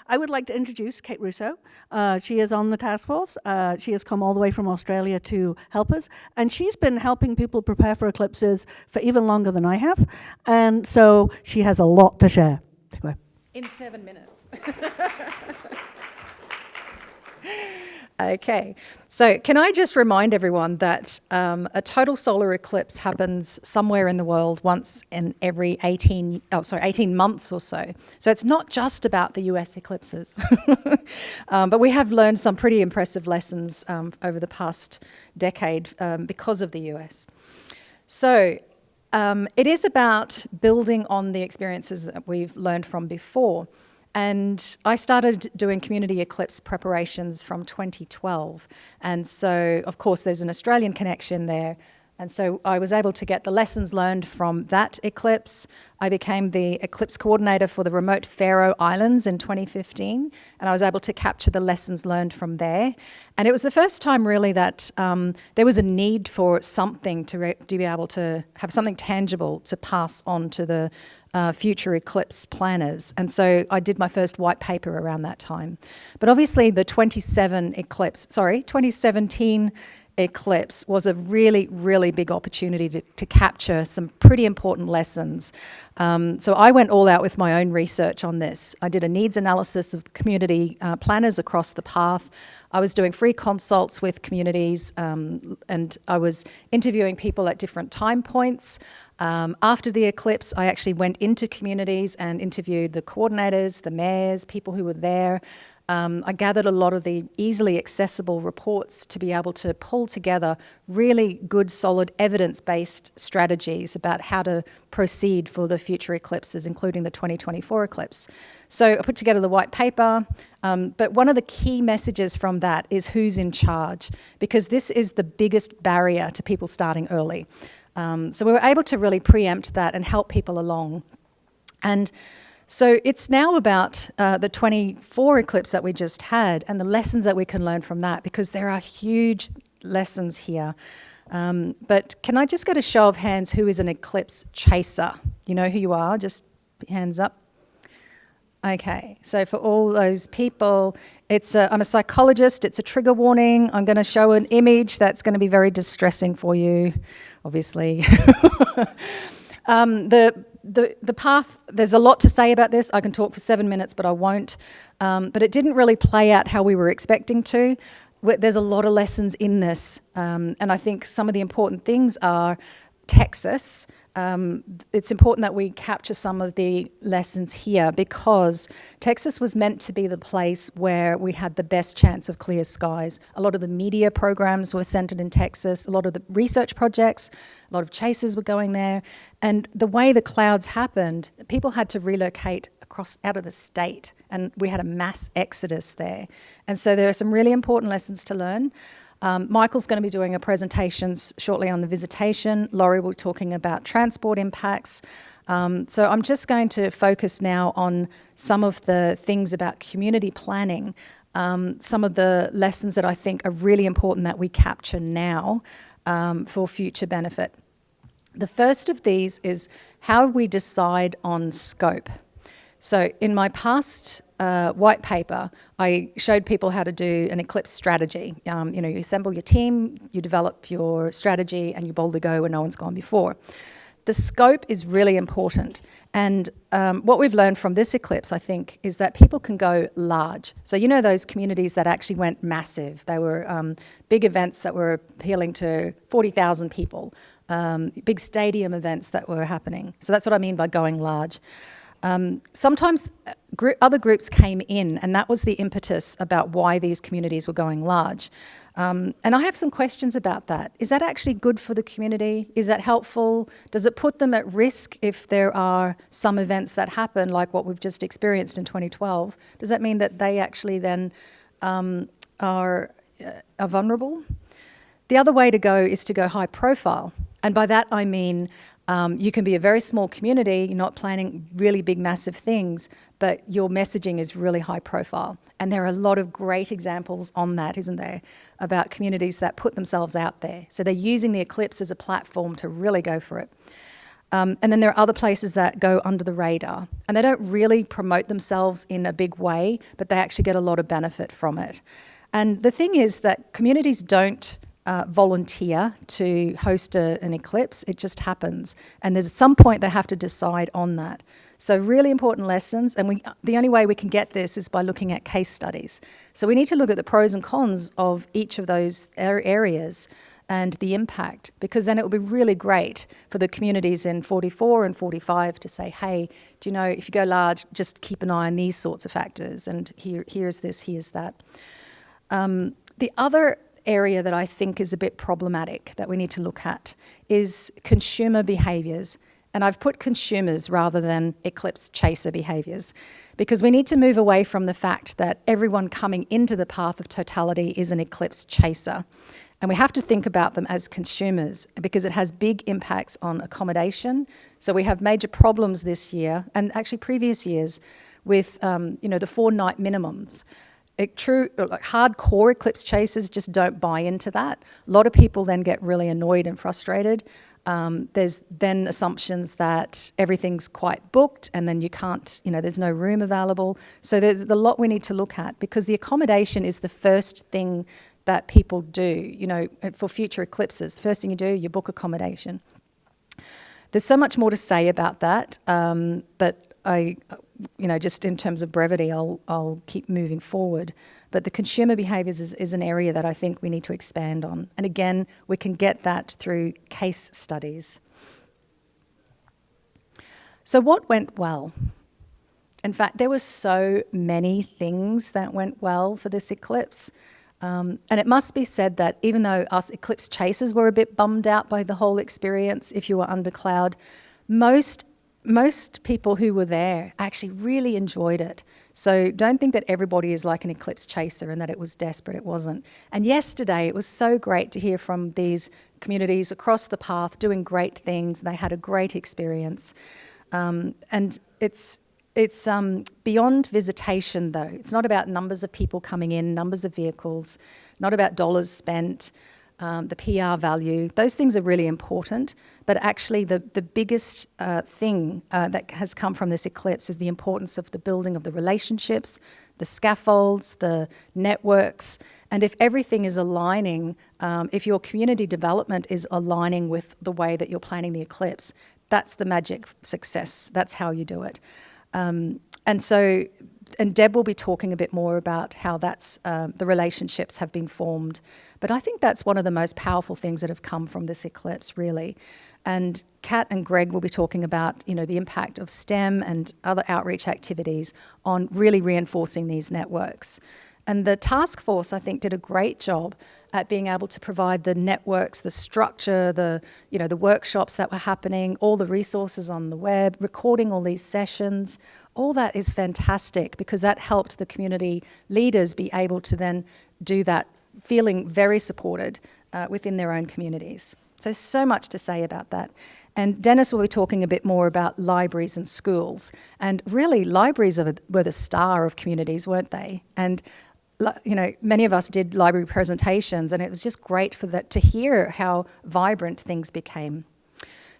I would like to introduce Kate Russo. She is on the task force. She has come all the way from Australia to help us, and she's been helping people prepare for eclipses for even longer than I have, and so she has a lot to share. Take away. In 7 minutes. Okay, so can I just remind everyone that a total solar eclipse happens somewhere in the world once in every 18 months or so. So it's not just about the US eclipses. But we have learned some pretty impressive lessons over the past decade because of the US. So it is about building on the experiences that we've learned from before. And I started doing community eclipse preparations from 2012. And so, of course, there's an Australian connection there. And so I was able to get the lessons learned from that eclipse. I became the eclipse coordinator for the remote Faroe Islands in 2015. And I was able to capture the lessons learned from there. And it was the first time really that there was a need for something to be able to have something tangible to pass on to the future eclipse planners. And so I did my first white paper around that time. But obviously the 2017 eclipse was a really, really big opportunity to capture some pretty important lessons. So I went all out with my own research on this. I did a needs analysis of community planners across the path. I was doing free consults with communities, and I was interviewing people at different time points. After the eclipse, I actually went into communities and interviewed the coordinators, the mayors, people who were there. I gathered a lot of the easily accessible reports to be able to pull together really good, solid, evidence-based strategies about how to proceed for the future eclipses, including the 2024 eclipse. So I put together the white paper, but one of the key messages from that is who's in charge, because this is the biggest barrier to people starting early. So we were able to really preempt that and help people along. And so it's now about the 24 eclipse that we just had and the lessons that we can learn from that, because there are huge lessons here. But can I just get a show of hands who is an eclipse chaser? You know who you are? Just hands up. Okay, so for all those people, I'm a psychologist, it's a trigger warning. I'm going to show an image that's going to be very distressing for you, obviously. The path, there's a lot to say about this. I can talk for 7 minutes, but I won't. But it didn't really play out how we were expecting to. There's a lot of lessons in this. And I think some of the important things are Texas. It's important that we capture some of the lessons here, because Texas was meant to be the place where we had the best chance of clear skies. A lot of the media programs were centered in Texas. A lot of the research projects, a lot of chasers were going there. And the way the clouds happened, people had to relocate out of the state, and we had a mass exodus there. And so there are some really important lessons to learn. Michael's going to be doing a presentation shortly on the visitation. Laurie will be talking about transport impacts. So I'm just going to focus now on some of the things about community planning, some of the lessons that I think are really important that we capture now for future benefit. The first of these is how we decide on scope. So in my past white paper, I showed people how to do an eclipse strategy. You assemble your team, you develop your strategy, and you boldly go where no one's gone before. The scope is really important. And what we've learned from this eclipse, I think, is that people can go large. So you know those communities that actually went massive. They were big events that were appealing to 40,000 people, big stadium events that were happening. So that's what I mean by going large. Sometimes other groups came in, and that was the impetus about why these communities were going large. And I have some questions about that. Is that actually good for the community? Is that helpful? Does it put them at risk if there are some events that happen, like what we've just experienced in 2012? Does that mean that they actually then are vulnerable? The other way to go is to go high profile. And by that I mean you can be a very small community, you're not planning really big, massive things, but your messaging is really high profile. And there are a lot of great examples on that, isn't there, about communities that put themselves out there. So they're using the eclipse as a platform to really go for it. And then there are other places that go under the radar, and they don't really promote themselves in a big way, but they actually get a lot of benefit from it. And the thing is that communities don't volunteer to host an eclipse. It just happens. And there's some point they have to decide on that. So really important lessons, and the only way we can get this is by looking at case studies. So we need to look at the pros and cons of each of those areas and the impact, because then it will be really great for the communities in 44 and 45 to say, hey, do you know, if you go large, just keep an eye on these sorts of factors, and here's this, here's that. The other area that I think is a bit problematic that we need to look at is consumer behaviours. And I've put consumers rather than eclipse chaser behaviours, because we need to move away from the fact that everyone coming into the path of totality is an eclipse chaser. And we have to think about them as consumers, because it has big impacts on accommodation. So we have major problems this year, and actually previous years, with the 4-night minimums. Hardcore eclipse chasers just don't buy into that. A lot of people then get really annoyed and frustrated. There's then assumptions that everything's quite booked, and then you can't, there's no room available. So there's a lot we need to look at, because the accommodation is the first thing that people do, for future eclipses. The first thing you do, you book accommodation. There's so much more to say about that, but I, just in terms of brevity, I'll keep moving forward. But the consumer behaviours is an area that I think we need to expand on. And again, we can get that through case studies. So what went well? In fact, there were so many things that went well for this eclipse. And it must be said that even though us eclipse chasers were a bit bummed out by the whole experience, if you were under cloud, most people who were there actually really enjoyed it. So don't think that everybody is like an eclipse chaser and that it was desperate. It wasn't. And yesterday, it was so great to hear from these communities across the path doing great things. They had a great experience. And it's beyond visitation, though. It's not about numbers of people coming in, numbers of vehicles, not about dollars spent, the PR value. Those things are really important, but actually the biggest thing that has come from this eclipse is the importance of the building of the relationships, the scaffolds, the networks, and if everything is aligning, if your community development is aligning with the way that you're planning the eclipse, that's the magic success. That's how you do it. And Deb will be talking a bit more about how that's the relationships have been formed. But I think that's one of the most powerful things that have come from this eclipse, really. And Kat and Greg will be talking about, the impact of STEM and other outreach activities on really reinforcing these networks. And the task force, I think, did a great job at being able to provide the networks, the structure, the workshops that were happening, all the resources on the web, recording all these sessions. All that is fantastic, because that helped the community leaders be able to then do that, feeling very supported within their own communities. So much to say about that. And Dennis will be talking a bit more about libraries and schools. And really, libraries were the star of communities, weren't they? And many of us did library presentations, and it was just great to hear how vibrant things became.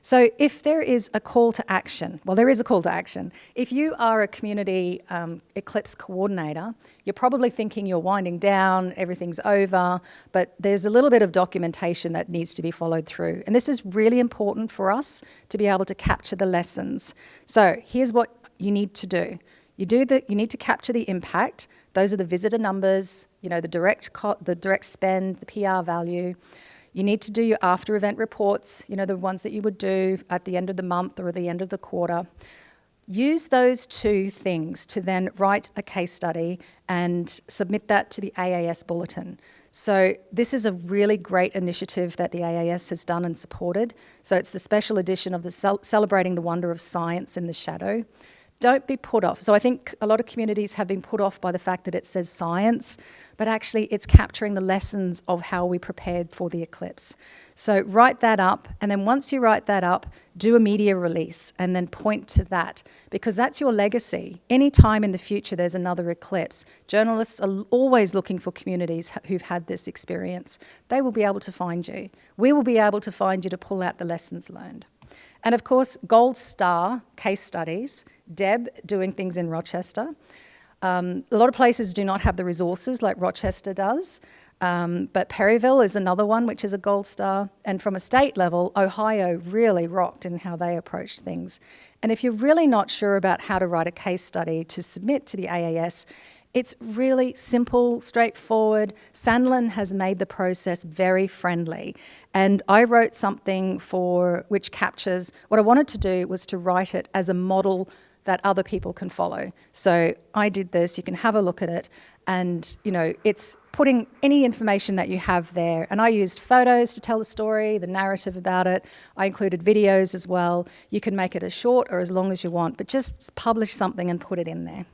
So if there is a call to action, well, there is a call to action. If you are a community eclipse coordinator, you're probably thinking you're winding down, everything's over, but there's a little bit of documentation that needs to be followed through. And this is really important for us to be able to capture the lessons. So here's what you need to do. You need to capture the impact. Those are the visitor numbers, the direct spend, the PR value. You need to do your after-event reports, the ones that you would do at the end of the month or at the end of the quarter. Use those two things to then write a case study and submit that to the AAS bulletin. So this is a really great initiative that the AAS has done and supported. So it's the special edition of the Celebrating the Wonder of Science in the Shadow. Don't be put off. So I think a lot of communities have been put off by the fact that it says science, but actually it's capturing the lessons of how we prepared for the eclipse. So write that up, and then once you write that up, do a media release and then point to that, because that's your legacy. Any time in the future there's another eclipse, journalists are always looking for communities who've had this experience. They will be able to find you. We will be able to find you to pull out the lessons learned. And of course, gold star case studies, Deb doing things in Rochester. A lot of places do not have the resources like Rochester does, but Perryville is another one which is a gold star. And from a state level, Ohio really rocked in how they approached things. And if you're really not sure about how to write a case study to submit to the AAS, it's really simple, straightforward. Sandlin has made the process very friendly. And I wrote something which captures, what I wanted to do was to write it as a model that other people can follow. So I did this, you can have a look at it, and it's putting any information that you have there. And I used photos to tell the story, the narrative about it. I included videos as well. You can make it as short or as long as you want, but just publish something and put it in there.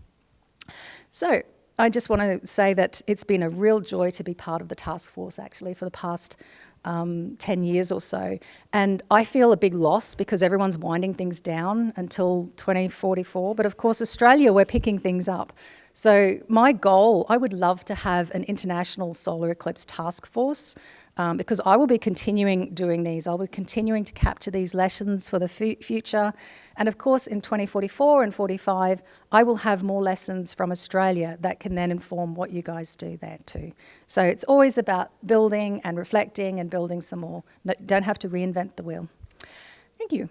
So I just want to say that it's been a real joy to be part of the task force actually for the past 10 years or so. And I feel a big loss because everyone's winding things down until 2044. But of course, Australia, we're picking things up. So my goal, I would love to have an international solar eclipse task force because I will be continuing doing these. I'll be continuing to capture these lessons for the future. And of course, in 2044 and 45, I will have more lessons from Australia that can then inform what you guys do there too. So it's always about building and reflecting and building some more. No, don't have to reinvent the wheel. Thank you.